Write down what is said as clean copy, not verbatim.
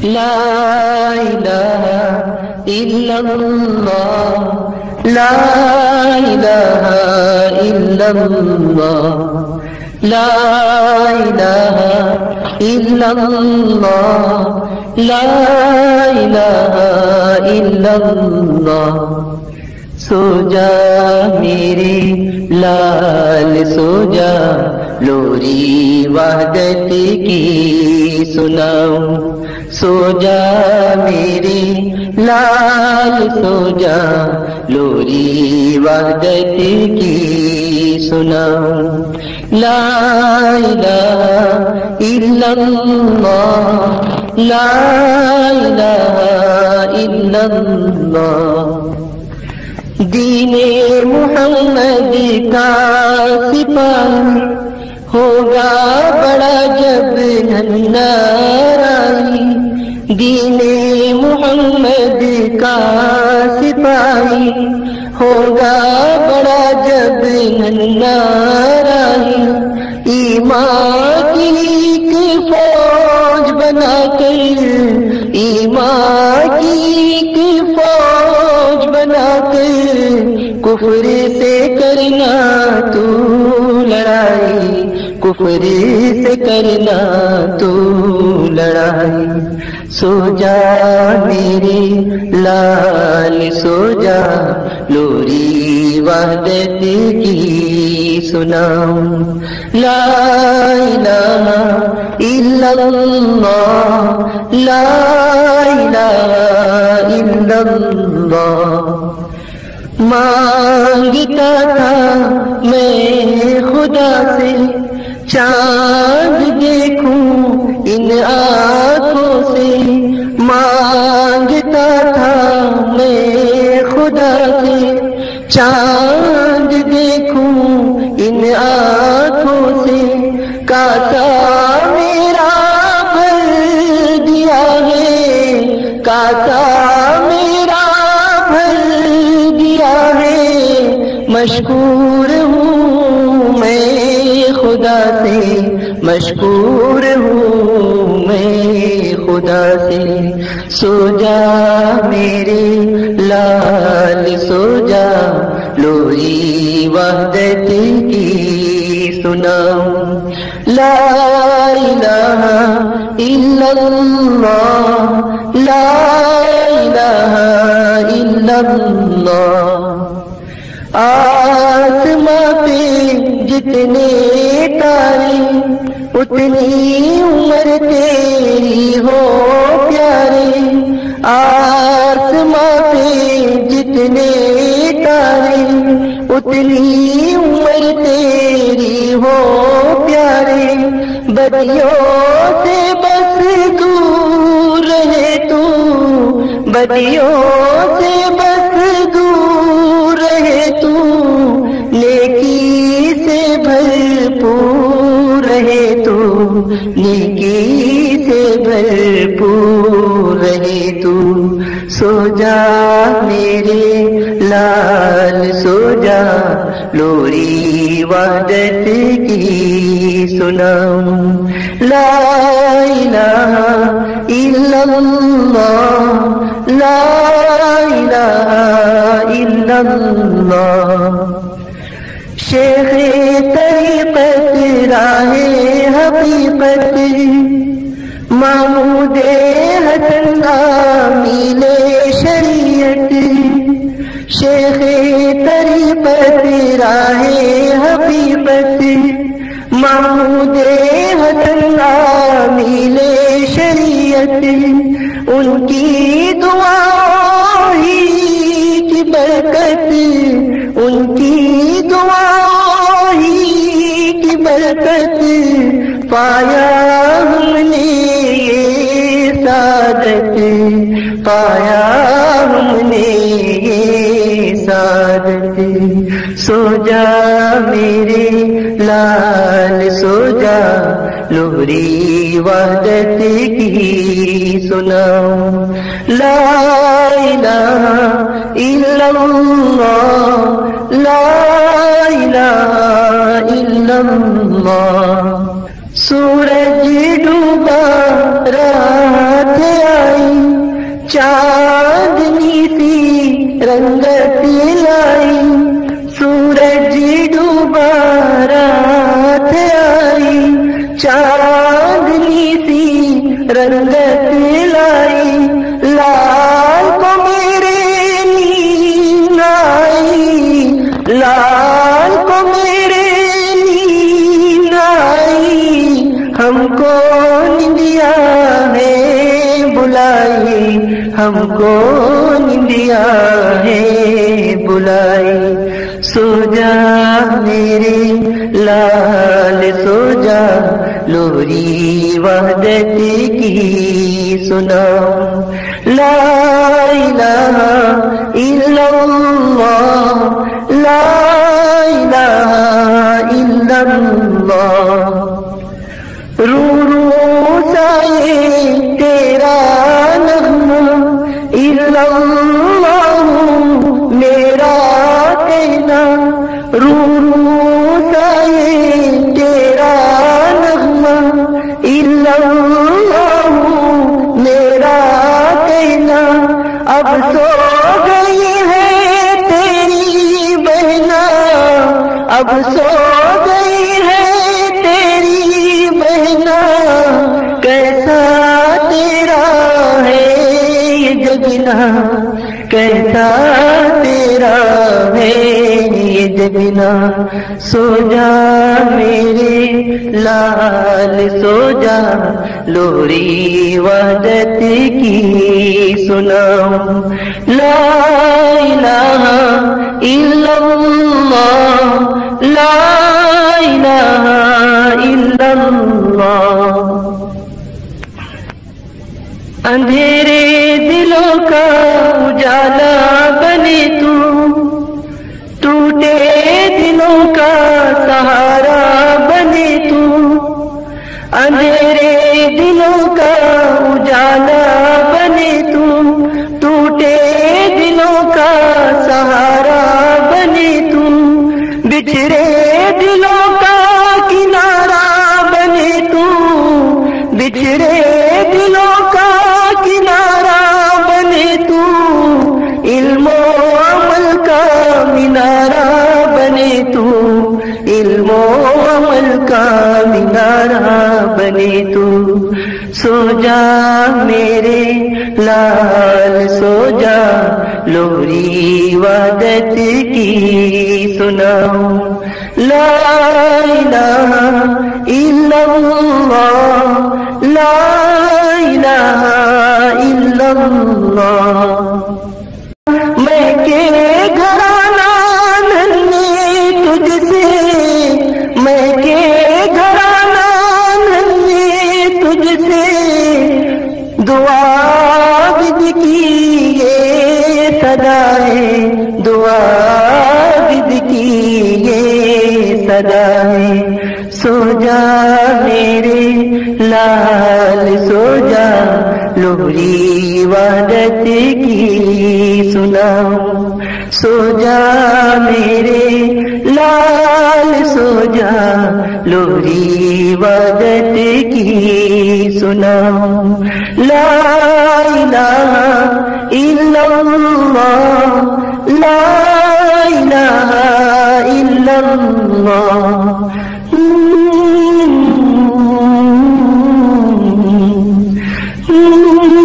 لا الہ الا اللہ لا الہ الا اللہ لا الہ الا اللہ لا الہ الا اللہ. سو جا میرے لال سو جا لوری وحدت کی سناؤں. سو جا میرے لال سو جا لوری وحدت کی سناؤں. لا الہ الا اللہ لا الہ الا اللہ. دین محمد کا سپاہی ہوگا بڑا جب ننارائی. دین محمد کا سپاہی ہوگا بڑا جب ننارائی. ایمان کی ایک فوج بنا کر ایمان کی ایک فوج بنا کر کفر سے کرنا تو لڑائی کفر سے کرنا تو لڑائی. سو جا میرے لال سو جا لوری وحدت کی سناؤں. لا الہ الا اللہ لا الہ الا اللہ. مانگتا تھا میں خدا سے چاند دیکھوں ان آنکھوں سے. مانگتا تھا میں خدا سے چاند دیکھوں ان آنکھوں سے. کاتا میرا بھر دیا ہے کاتا میرا بھر دیا ہے. مشکور ہوں میں خدا سے مشکور ہوں میں خدا سے. سو جا میرے لال سو جا لوری وحدت کی سناؤں. لا الہ الا اللہ لا الہ الا اللہ. آسماں پہ جتنے تارے اتنی عمر تیری ہو پیارے. آسماں پہ جتنے تارے اتنی عمر تیری ہو پیارے. بدیوں سے بس دور رہے تو بدیوں سے بس دور رہے تو نیکی سے بھرپور رہے تو نیکی سے بھرپور رہے تو. سو جا میرے لال سو جا لوری وحدت کی سناؤں. لا الہ الا اللہ لا الہ الا اللہ. شیخ طریقت راہ حقیقت محمود حسن عامل شریعت. شیخ طریقت راہ حقیقت محمود حسن عامل شریعت. ان کی دعا ہی کی برکت ان کی دعا ہی کی برکت پایا ہم نے یہ سعادت پایا ہم نے یہ سعادت. سو جا میرے لال سو جا لوری وحدت کی سناؤں. لا الہ الا اللہ لا الہ الا اللہ. سورج ڈوبا رات چاندنی سی رنگت لائی، سورج ڈوبا رات آئی، چاندنی سی رنگت لائی، لال کو میرے نیند آئی، لال کو میرے نیند آئی، ہم کو نندیا ہے بلائی، ہم کو نندیا ہے بلائی، سو جا میرے لال سو جا، لوری وحدت کی سناؤ، لا الہ الا اللہ، لا الہ الا اللہ، رو رو سائے تیرا نغمہ، الا اللہ میرا کہنا، رو رو سائے تیرا نغمہ، الا اللہ میرا کہنا، اب سو گئی ہے تیری بہنا، اب سو گئی ہے تیری بہنا، کیسا تیرا ہے یہ جگنا، کیسا تیرا ہے یہ جگنا، سو جا میرے لال سو جا، لوری وحدت کی سناؤ، لا الہ الا اللہ، لا الہ الا اللہ، اندھیرے دلوں کا اجالا بنے تو، ٹوٹے دلوں کا سہارا بنے تو، اندھیرے دلوں کا اجالا بنے تو، ٹوٹے دلوں کا سہارا بنے تو، بچھڑے دلوں کا کنارہ بنے تو، بچھڑے دلوں کا کنارہ بنے تو، علم و عمل کا مینارہ بنے تو، علم و عمل کا مینارہ بنے تو، سو جا میرے لال سو جا، لوری وحدت کی سناؤ، لا الہ الا اللہ، لا الہ الا اللہ، میں کہ گھرانہ ننھے تجھ سے، میں کہ گھرانہ ننھے تجھ سے، دعا بد کی یہ صدا ہے، دعا بد کی یہ صدا ہے، سو جا میرے لال سو جا، لوری وحدت کی سناؤ، سو جا میرے لال سو جا، لوری وحدت کی سناؤ، لا الہ الا اللہ، لا الہ الا اللہ، Mm-hmm.